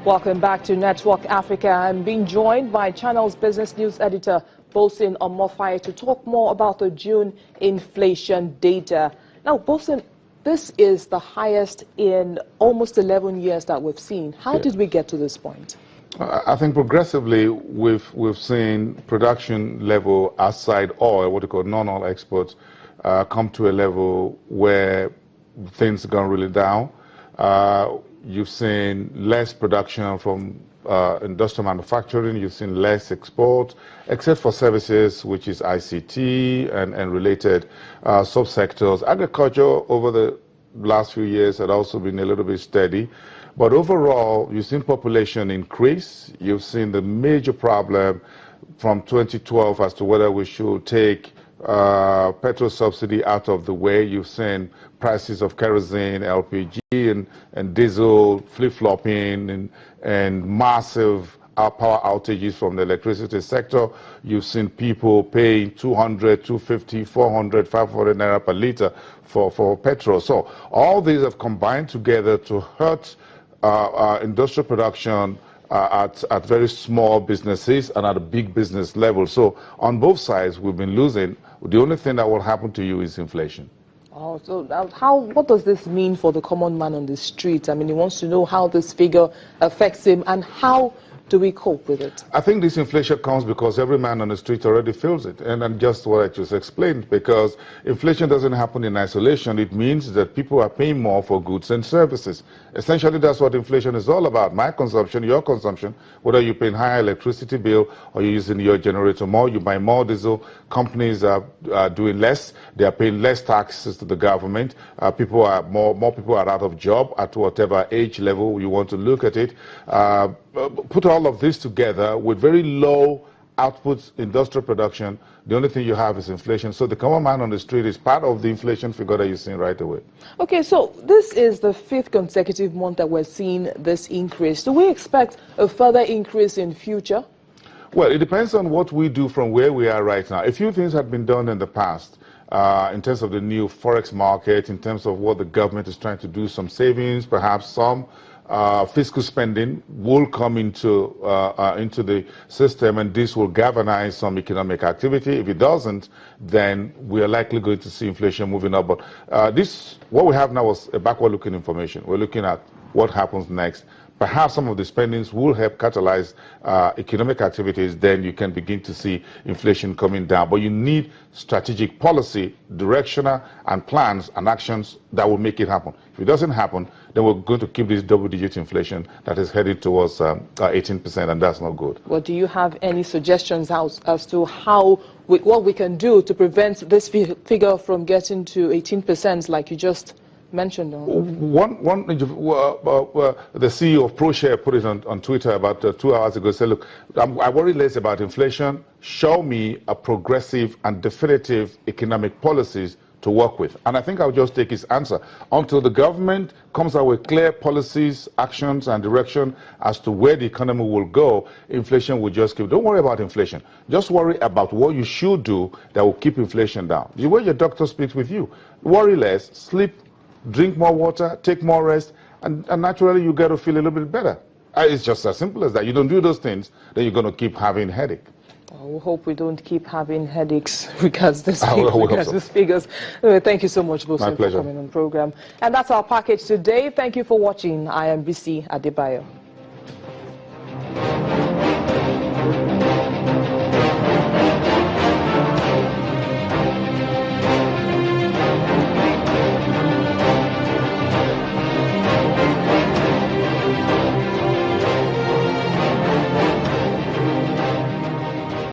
Welcome back to Network Africa. I'm being joined by Channel's business news editor, Bosin Omofai, to talk more about the June inflation data. Now, Bosin, this is the highest in almost 11 years that we've seen. How did we get to this point? I think progressively we've seen production level outside oil, what we call non-oil exports, come to a level where things have gone really down. You've seen less production from industrial manufacturing. You've seen less exports, except for services, which is ICT and related subsectors. Agriculture over the last few years had also been a little bit steady. But overall, you've seen population increase. You've seen the major problem from 2012 as to whether we should take petrol subsidy out of the way. You've seen prices of kerosene, LPG, and diesel flip-flopping and massive power outages from the electricity sector. You've seen people paying 200, 250, 400, 500 naira per liter for petrol. So all these have combined together to hurt industrial production at very small businesses and at a big business level. So on both sides, we've been losing. The only thing that will happen to you is inflation. Oh, so what does this mean for the common man on the street? I mean, he wants to know how this figure affects him and how do we cope with it? I think this inflation comes because every man on the street already feels it. And just what I just explained, because inflation doesn't happen in isolation. It means that people are paying more for goods and services. Essentially, that's what inflation is all about. My consumption, your consumption, whether you're paying higher electricity bill or you're using your generator more, you buy more diesel, companies are doing less. They are paying less taxes to the government. More people are out of job at whatever age level you want to look at it. Put all of this together with very low output industrial production, the only thing you have is inflation. So the common man on the street is part of the inflation figure that you're seeing right away. Okay, so this is the 5th consecutive month that we're seeing this increase. Do we expect a further increase in future? Well, it depends on what we do from where we are right now. A few things have been done in the past. In terms of the new forex market, in terms of what the government is trying to do, some savings, perhaps some fiscal spending will come into the system, and this will galvanize some economic activity. If it doesn't, then we are likely going to see inflation moving up. But what we have now is a backward-looking information. We're looking at what happens next. Perhaps some of the spendings will help catalyze economic activities. Then you can begin to see inflation coming down. But you need strategic policy, directional, and plans and actions that will make it happen. If it doesn't happen, then we're going to keep this double-digit inflation that is headed towards 18%, and that's not good. Well, do you have any suggestions as to what we can do to prevent this figure from getting to 18%, like you just mentioned? The CEO of ProShare put it on Twitter about 2 hours ago. Said, look, I worry less about inflation. Show me a progressive and definitive economic policies to work with. And I think I'll just take his answer. Until the government comes out with clear policies, actions, and direction as to where the economy will go, inflation will just keep. Don't worry about inflation. Just worry about what you should do that will keep inflation down. The way your doctor speaks with you. Worry less, sleep, drink more water, take more rest, and naturally you get to feel a little bit better. It's just as simple as that. You don't do those things, then you're going to keep having headache. We hope we don't keep having headaches because these figures. Thank you so much, Bosin, for coming on the program. And that's our package today. Thank you for watching. I am BC Adebayo.